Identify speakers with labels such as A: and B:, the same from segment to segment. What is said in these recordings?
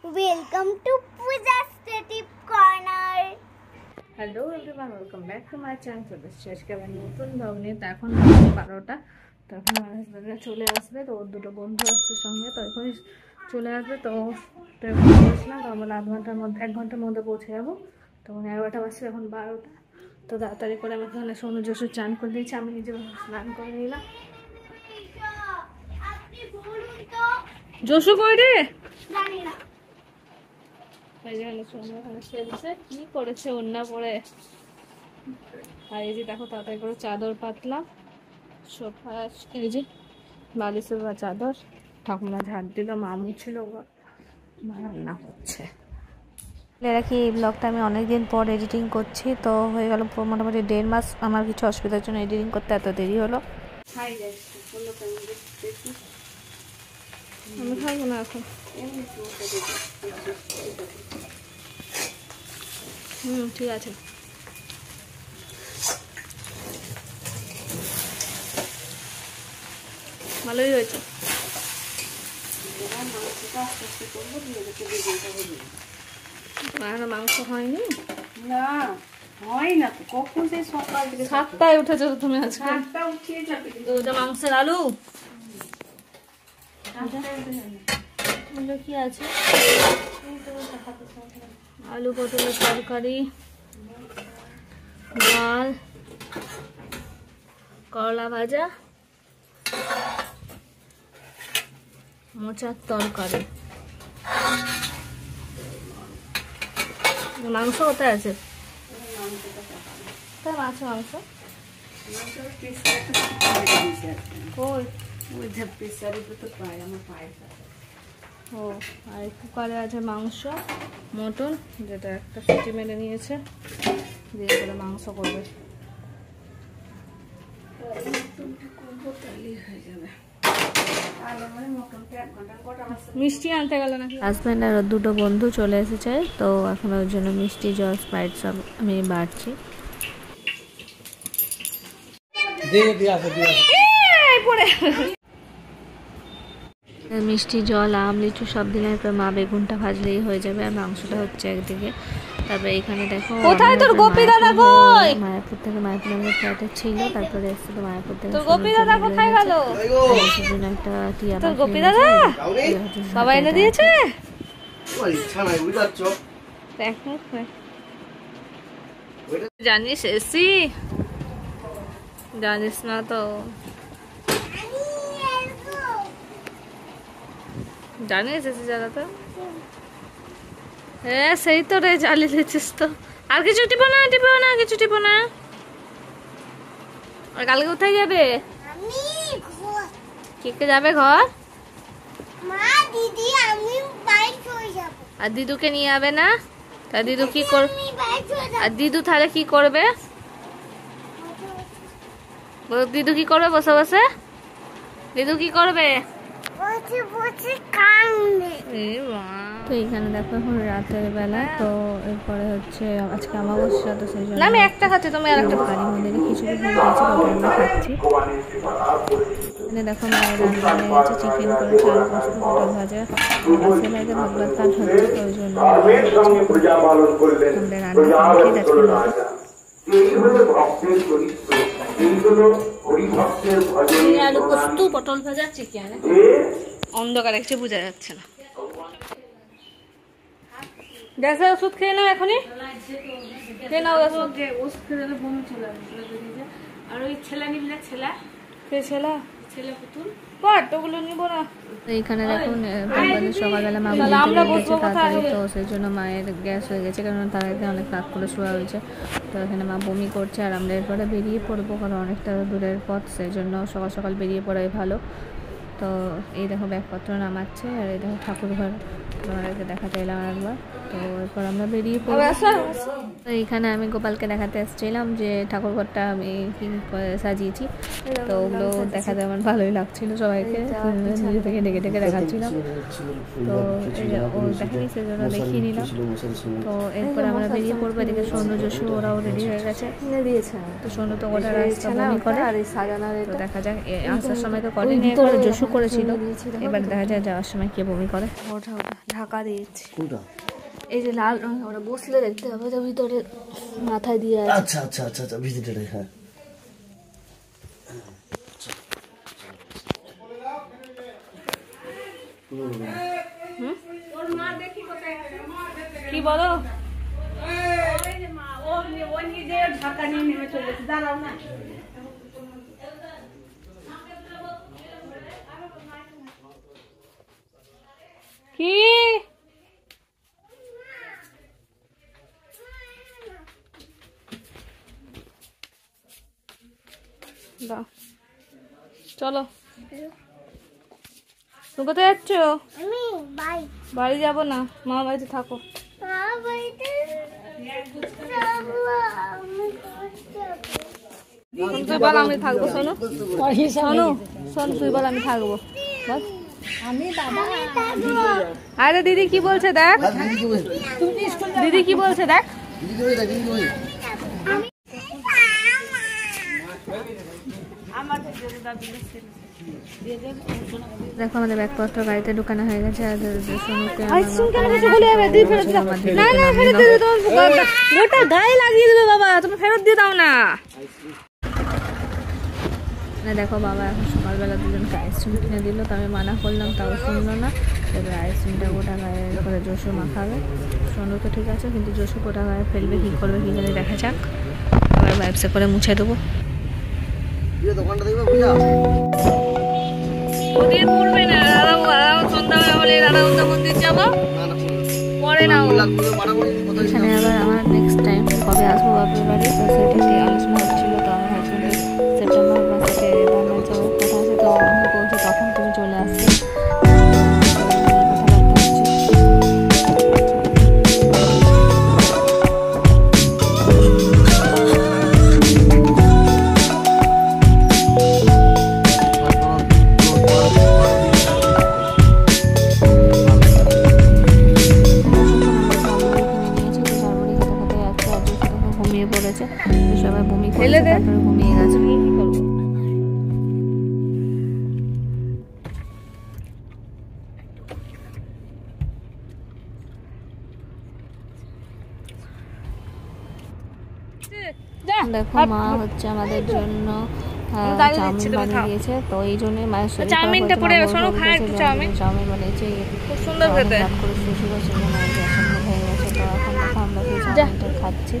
A: Welcome to Pooja's Creative Corner.
B: Hello everyone, welcome back to my channel. চলে এসেছি আজকে আবার নতুন ব্লগ নিয়ে। তো এখন 12টা, তো এখন আমার হাজব্যান্ডরা চলে আসবে। তো ওর দুটো বন্ধু আসছে সঙ্গে, তো এখনই চলে আসবে। তো এখন বলেছিলাম তো আমরা আধ ঘন্টার মধ্যে 1 ঘন্টার মধ্যে পৌঁছে যাবো। তখন 11টা বাজছে, এখন 12টা। তো তাড়াতাড়ি করে আমি এখানে সোনু যশু চান করে দিয়েছি, আমি নিজে স্নান করে নিলাম। যশু কই রে?
A: জানি না।
B: কি করেছে ওন্না পরে। আর এই যে দেখো তাড়াতাড়ি করে চাদর পাতলাম, সোফা এই যে বালিশের বা চাদর। ঠাকুমা ঝাড় দিল, মামু ছিল, রান্না হচ্ছে।
C: রাখি এই ব্লগটা আমি অনেকদিন পর এডিটিং করছি, তো হয়ে গেল মোটামুটি 1.5 মাস। আমার কিছু অসুবিধার জন্য এডিটিং করতে এত দেরি হলো।
B: আমি খাবো না এখন। ঠিক আছে। ভালোই হয়েছে। মাংস হয়নি
D: না, হয় না তো। কখন সেই সকাল থেকে
B: 7টায় উঠেছো তুমি আজকে?
D: 7টা উঠিয়ে যাবে।
B: ওটা মাংসের আলু কি আছে? আলু পটলের তরকারি, ডাল, করলা ভাজা, মোচার তরকারি। মাংস কোথায় আছে? তাই মাছ মাংস কই? ও, আর কুকারে আছে মাংস, মটন, যেটা একটা সিটি মেরে নিয়েছে, দিয়ে করে মাংস করবে। মিষ্টি আনতে গেল নাকি?
C: হাজব্যান্ড আর ওর দুটো বন্ধু চলে এসেছে, তো এখন ওর জন্য মিষ্টি, জল, স্প্রাইট সব আমি বাড়ছি। মিষ্টি, জল, আম, লিচু সব দিলে মা বেগুনটা ভাজলেই হয়ে যাবে, আর মাংসটা হচ্ছে একদিকে। তারপরে এখানে দেখো
B: কোথায় তোর গোপী দাদা? কই?
C: মায়াপুর থেকে, মায়াপুর আমাদের ফ্ল্যাটে ছিল, তারপরে এসেছিল মায়াপুর থেকে।
B: তোর গোপী দাদা কোথায় গেল?
C: সেজন্য একটা টিয়া
B: তোর গোপী দাদা বাবা এনে দিয়েছে। জানিস এসি? জানিস না তো? জানিস এসি জ্বালাতে? হ্যাঁ সেই তো রে, জ্বালিয়ে দিচ্ছিস তো। আর কিছু টিপো না, কিছু টিপো না। আর কালকে কোথায় যাবে? কে যাবে ঘর?
A: মা, দিদি, আমি বাইক চলে যাব।
B: আর দিদুকে নিয়ে যাবে না? তা দিদু কি করবে? আর দিদু তাহলে কি করবে? দিদু কি করবে বসে বসে? দিদু কি করবে?
A: বসে বসে কাঁদবে।
C: তো এইখানে দেখো এখন রাতের বেলা, তো এরপরে হচ্ছে আজকে অমাবস্যা, তো সেই জন্য
B: আমি একটা খাচ্ছি, তুমি আর একটা
C: কালী মন্দিরে খিচুড়ি ভোগ দিয়েছে, ওটা আমরা খাচ্ছি। এখানে দেখো মায়ের রান্না হয়ে গেছে, চিকেন করেছে, আলু পোস্ত, পটল ভাজা। আজকে মায়েদের ভগবত পাঠ হচ্ছে, তো ওই জন্য আমরা রান্না কমপ্লিট।
B: আলু পোস্ত, পটল ভাজা, চিকেন। অন্ধকার একটু বোঝা যাচ্ছে না। গ্যাসের ওষুধ খেয়ে নাও এখনই। খেয়ে নাও ওষুধ।
D: ওষুধ খেলে বমি চলে আসবে। আর ওই ছেলা নিবি না? ছেলা ছেলে পুতুল
B: বাট ওগুলো নিবো না।
C: এইখানে দেখুন সকালবেলা মা গেছে তাড়াতাড়ি, তো সেই জন্য মায়ের গ্যাস হয়ে গেছে, কারণ তার আগে অনেক রাত করে শোয়া হয়েছে। তো এখানে মা বমি করছে, আর আমরা এরপরে বেরিয়ে পড়বো, কারণ অনেকটা দূরের পথ, সেই জন্য সকাল সকাল বেরিয়ে পড়াই ভালো। তো এই দেখো ব্যাগপত্র নামাচ্ছে, আর এই দেখো ঠাকুরঘর তোমাদেরকে দেখাতে এলাম একবার। তো এরপর আমরা বেরিয়ে পড়বো। তো এইখানে আমি গোপালকে দেখাতে এসেছিলাম যে ঠাকুরঘরটা আমি কি সাজিয়েছি, তো ওগুলো দেখাতে আমার ভালোই লাগছিল, সবাইকে নিজে থেকে ডেকে ডেকে দেখাচ্ছিলাম। তো ও দেখেনি, সেজন্য দেখিয়ে নিলাম। তো এরপর আমরা বেরিয়ে পড়বো। এদিকে সোনু, যশু ওরাও রেডি হয়ে গেছে। তো সোনু তো ওটা রাস্তা বমি করে, তো দেখা যাক আসার সময় তো করেনি, যশু করেছিল, এবার দেখা যায় যাওয়ার সময় কে বমি করে।
B: ওটা ঢাকা দিয়েছি,
E: কোনটা?
B: এই যে লাল রঙের, ওটা বসলে দেখতে হবে যে ভিতরে মাথায় দিয়ে আছে।
E: আচ্ছা আচ্ছা আচ্ছা আচ্ছা, ভিজিটারে। হ্যাঁ,
B: কি বলো? কি চলো, তুমি কোথায় যাচ্ছ?
A: আমি বাই
B: বাড়ি যাবো না, মা বাড়িতে থাকো।
A: বাড়িতে
B: তুই বল আমি থাকবো। শোনো শোনো শোন, তুই বল আমি থাকবো, বল। আরে দিদি কি বলছে দেখ, দিদি কি বলছে দেখ।
C: দেখো আমাদের ব্যাগপত্র গাড়িতে ঢুকানো হয়ে গেছে। আর সোনুকে
B: গোটা গায়ে লাগিয়ে দেবে বাবা, তুমি ফেরত দিয়ে দাও না।
C: দেখো বাবা এখন সকালবেলা দুজনকে আইসক্রিম কিনে দিল, তো আমি মানা করলাম, তাও শুনলো না। এবার আইসক্রিমটা গোটা গায়ে করে জোশো মাখাবে। সোনু তো ঠিক আছে, কিন্তু জোশো গোটা গায়ে ফেলবে, কী করবে কী জানি, দেখা যাক। আবার ব্যবসা করে মুছে দেবো।
E: দোকানটা দেখবে বুঝা
B: ওদের পড়বে না, সন্ধ্যাবেলা হলে রাধা মন্দির যাবো, পরে না।
C: এখানে আবার আমার নেক্সট টাইম কবে আসবো বাপের বাড়ি, তো সেটা আলোচনা হচ্ছিলো। তো আমার হাজব্যান্ডের সেপ্টেম্বর মাসে বাংলায় যাওয়ার কথা আছে, তো আমি বলছি তখন তুমি চলে আসবে। সবাই বমি করে তারপরে ঘুমিয়ে গেছে। দেখো মা হচ্ছে আমাদের জন্য চাউমিন বানিয়ে দিয়েছে, তো এই জন্যই মায়ের শরীর
B: চাউমিনটা পড়ে শোনো, খায় একটু চাউমিন।
C: চাউমিন বানিয়েছে,
B: খুব সুন্দর খেতে।
C: করে সুশি বসে মায়ের গ্যাস হয়ে গেছে। তো এখন দেখো আমরা সেই চাউমিনটা খাচ্ছি।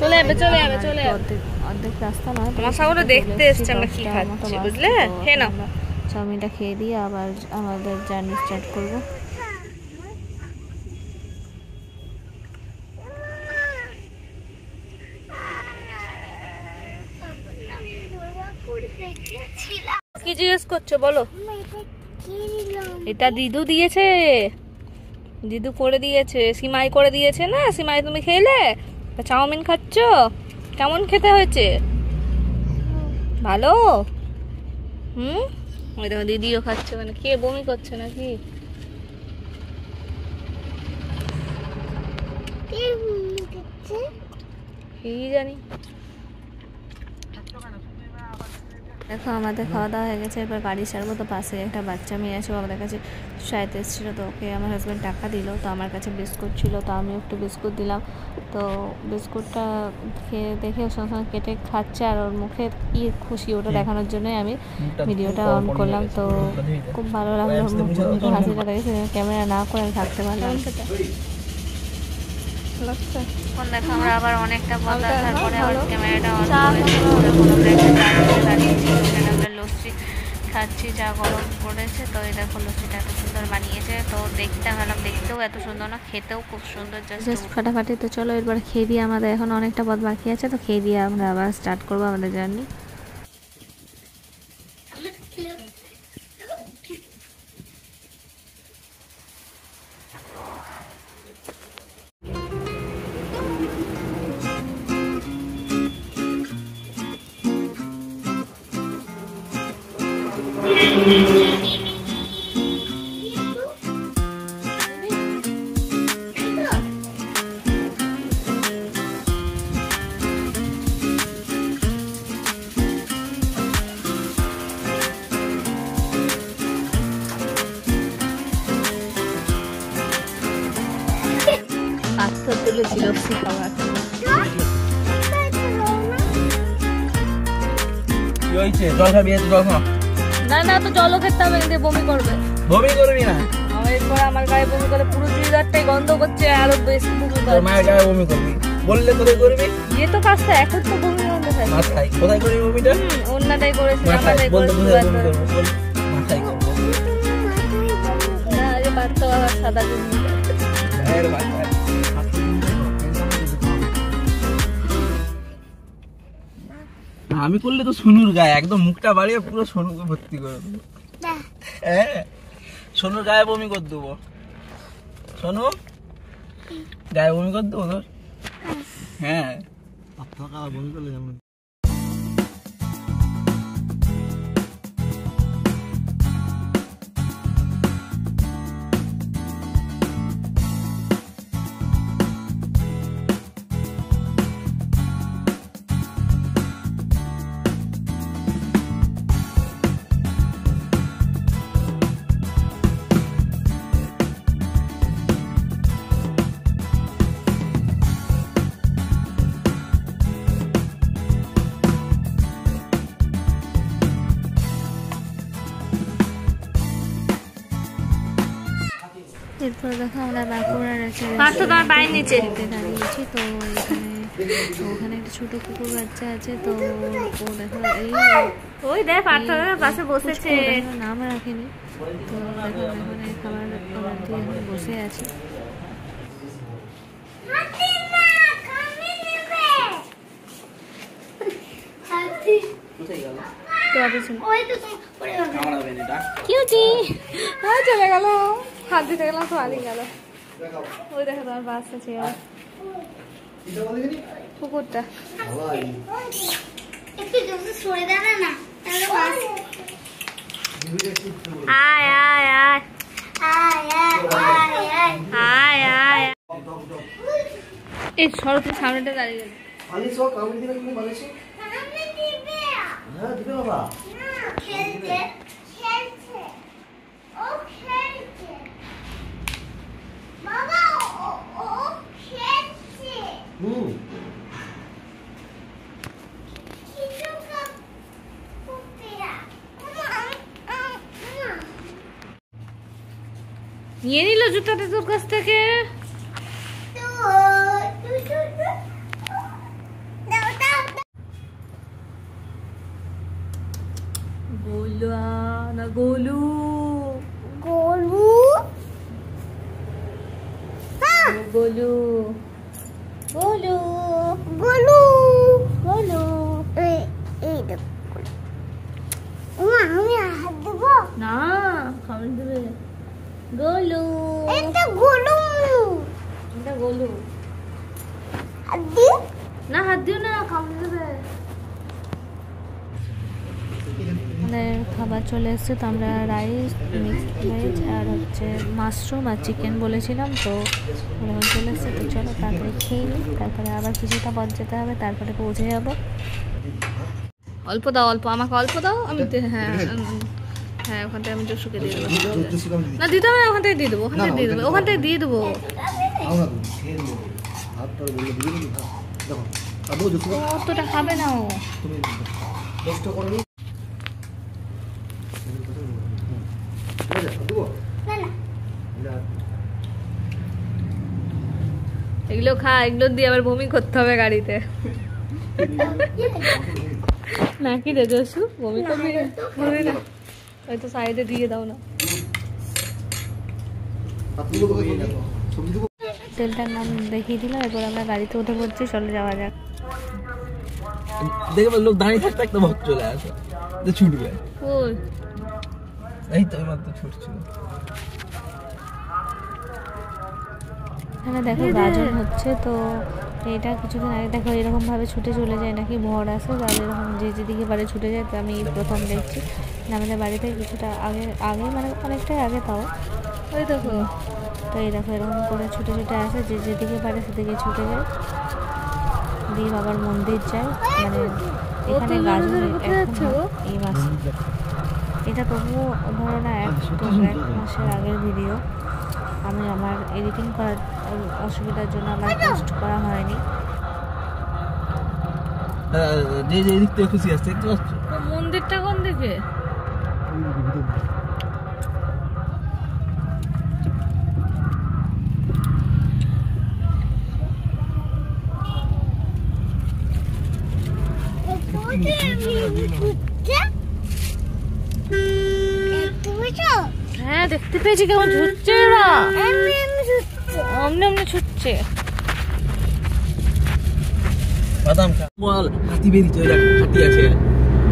B: চলে যাবে চলে যাবে চলে যাবে।
C: অর্ধেক রাস্তা নয়,
B: মশাগুলো দেখতে এসছে আমরা কি খাচ্ছি, বুঝলে? খেয়ে নাও।
C: চাউমিনটা খেয়ে দিয়ে আবার আমাদের জার্নি স্টার্ট করবো।
B: কি জিজ্ঞেস করছো বলো? এটা দিদু দিয়েছে, দিদু করে দিয়েছে, সিমাই করে দিয়েছে না। সিমাই তুমি খেলে, চাউমিন খাচ্ছ, কেমন খেতে হয়েছে? ভালো। ওই দেখো দিদিও খাচ্ছে, মানে কে বমি করছে নাকি? কি জানি।
C: দেখো আমাদের খাওয়া দাওয়া হয়ে গেছে, এবার বাড়ি ছাড়বো। তো পাশে একটা বাচ্চা মেয়ে আছে, আমাদের কাছে সাইতে এসেছিলো, তো ওকে আমার হাজব্যান্ড টাকা দিল। তো আমার কাছে বিস্কুট ছিল, তো আমি একটু বিস্কুট দিলাম। তো বিস্কুটটা খেয়ে দেখে ওর সঙ্গে সঙ্গে কেটে খাচ্ছে, আর ওর মুখে কি খুশি ওটা দেখানোর জন্যই আমি ভিডিওটা অন করলাম। তো খুব ভালো লাগলো হাসিটা দেখে, ক্যামেরা না করে আমি থাকতে পারলাম। দেখো আমরা আবার অনেকটা পথ আসার পরে আবার ক্যামেরাটা অন করে লস্যি খাচ্ছি, যা গরম পড়েছে। তো এই দেখো লস্যিটা এত সুন্দর বানিয়েছে, তো দেখতে ভালো, দেখতেও এত সুন্দর না, খেতেও খুব সুন্দর, জাস্ট ফাটাফাটি। তো চলো এবার খেয়ে দিয়ে, আমাদের এখন অনেকটা পথ বাকি আছে, তো খেয়ে দিয়ে আমরা আবার স্টার্ট করবো আমাদের জার্নি। বেশি লস্যি খাবার।
E: কি হয়েছে? জল খাবি? জল খা।
C: না না, তো জলও খেতে হবে না, বমি করবে।
E: বমি করবি না?
C: এরপর আমার গায়ে বমি করে পুরো চুড়িদারটাই গন্ধ করছে, আরো বেশি বমি
E: তোর মায়ের গায়ে বমি করবি বললে কোথায় করবি?
C: ইয়ে তো কাজটা এখন তো বমি গন্ধ থাকে।
E: মাথায়। কোথায় করবি বমিটা?
C: অন্যটাই করেছি,
E: মাথায়।
C: আমারটাই
E: বলতে
C: করেছি।
E: কোথায় বমি করবো? বল। মাথায় করবো।
C: না, এই বাচ্চা বাবা সাদা গন্ধ।
E: এর মাথায়। আমি করলে তো সোনুর গায়ে একদম মুখটা বাড়িয়ে পুরো সোনুকে ভর্তি করে দেবো। হ্যাঁ, সোনুর গায়ে বমি করে দেবো। সোনু গায়ে বমি করে দেবো তোর। হ্যাঁ, বমি করলে যেমন।
C: এরপর দেখো আমরা বাঁকুড়ার
B: নিচে
C: দাঁড়িয়েছি। তো ওখানে একটা ছোট কুকুর বাচ্চা আছে। তো ও দেখো
B: ওই দেখ পার্থক্যের পাশে বসেছে,
C: নাম রাখেনি। তো দেখো এখানে খাবার অর্ডার দিয়ে এখন বসে আছে।
B: চলে গেল, হাত দিতে গেলাম তো আলি গেল। ওই দেখো তোমার বাস আছে কুকুরটা।
A: একটু জলদি সরে দাঁড়া না, তাহলে বাস।
B: আয় আয় আয়
A: আয় আয় আয় আয়
B: আয় আয়।
C: এই শরতের সামনেটা দাঁড়িয়ে গেল।
E: আলি সব কামড় দিলে তুমি বলেছো?
A: আমি দিবে
E: হ্যাঁ, দিবে বাবা।
A: খেলতে খেলছে, ও খেলছে বাবা, ও খেলছে। কিছু কুপিয়া
B: নিয়ে নিল জুতাটা তোর কাছ থেকে। গোলু না গোলু
A: গোলু
B: গোলু
A: গোলু গোলু গোলু, এই দেখো আমি হাত দেবো
B: না, খাবার দেবে গোলু।
A: এটা গোলু,
B: এটা গোলু
A: হাত দিও
B: না, হাত দিও না, খাবার দেবে।
C: আমাদের খাবার চলে এসছে। তো আমরা রাইস, মিক্সড ভেজ আর হচ্ছে মাশরুম আর চিকেন বলেছিলাম। তো ওরকম চলে এসছে। তো চলো তাড়াতাড়ি খেয়ে নিই, তারপরে আবার কিছুটা পথ যেতে হবে, তারপরে পৌঁছে যাবো।
B: অল্প দাও, অল্প আমাকে অল্প দাও। আমি হ্যাঁ হ্যাঁ, ওখান থেকে আমি জসুকে দিয়ে দেবো। না দিতে হবে না, ওখান থেকে দিয়ে দেবো, ওখান থেকে দিয়ে দেবো, ওখান থেকে দিয়ে দেবো। অতটা খাবে না ও। এগুলো খা, এগুলো দিয়ে আবার বমি করতে হবে গাড়িতে। নাকি রে জসু, বমি করবি না? বমি না, হয়তো সাইডে দিয়ে দাও না।
C: হোটেলটার নাম দেখিয়ে দিলাম। এরপর আমরা গাড়িতে উঠে পড়ছি, চলে যাওয়া যাক।
E: দেখবে লোক দাঁড়িয়ে থাকতে একটা ভক্ত চলে আসে, ছুটবে।
B: ওই
E: এই তো মাত্র ছুটছিল।
C: এখানে দেখো গাজন হচ্ছে। তো এটা কিছুদিন আগে দেখো এরকমভাবে ছুটে চলে যায় নাকি ভর আসে, তাহলে এরকম যে যেদিকে বাড়ি ছুটে যায়। তো আমি প্রথম দেখছি আমাদের বাড়িতে কিছুটা আগে মানে অনেকটাই আগে, তাও ওই দেখো। তো এই দেখো এরকম করে ছুটে ছুটে আসে, যে যেদিকে পারে সেদিকে ছুটে যায়, দিয়ে বাবার মন্দির যায়। মানে এখানে গাজন এই মাসে, এটা তবুও ধরো না 1 মাসের আগের ভিডিও। আমি আমার এডিটিং করার অসুবিধার জন্য আমার পোস্ট করা হয়নি।
E: যে যে দিক থেকে খুশি আসছে দেখতে পাচ্ছ?
B: মন্দিরটা কোন দিকে? হ্যাঁ দেখতে পেয়েছি কেমন ছুটছে ওরা, অমনি অমনি ছুটছে।
E: বাদাম খা। বল হাতি বেরিয়েছে, ওই দেখ হাতি আছে,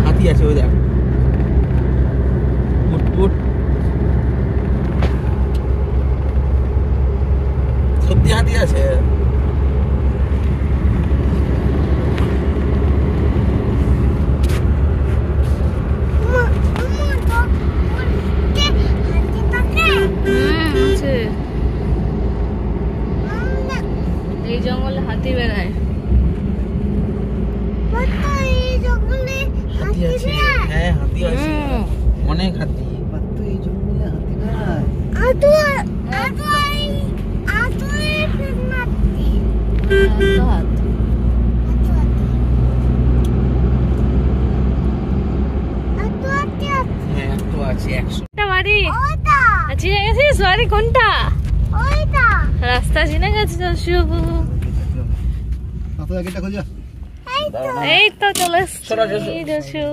E: হাতি আছে ওই দেখ। উঠ উঠ, সত্যি হাতি আছে।
B: এই জঙ্গলে হাতি বেড়ায়।
E: হাতি আছে, হ্যাঁ হাতি আছে, অনেক হাতি। এই জঙ্গলে হাতি বেড়ায়। হ্যাঁ তো আছে 100।
B: বাড়ি চিনে গেছিস? বাড়ি কোনটা? রাস্তা চিনে গেছিস? এই তো চলে এসেছি যশু।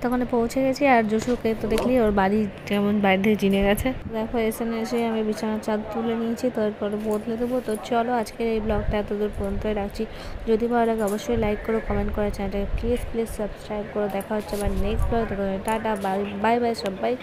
C: তখন পৌঁছে গেছি আর যশুকে তো দেখলি ওর বাড়ি কেমন বাইরে থেকে চিনে গেছে। দেখো এখানে এসে আমি বিছানার চাদর তুলে নিয়েছি, তো এরপরে বদলে দেবো। তো চলো আজকের এই ব্লগটা এতদূর পর্যন্তই রাখছি। যদি ভালো লাগে অবশ্যই লাইক করো, কমেন্ট করো, চ্যানেলটাকে প্লিজ সাবস্ক্রাইব করো। দেখা হচ্ছে আবার next blog. Tata, bye bye সবাই।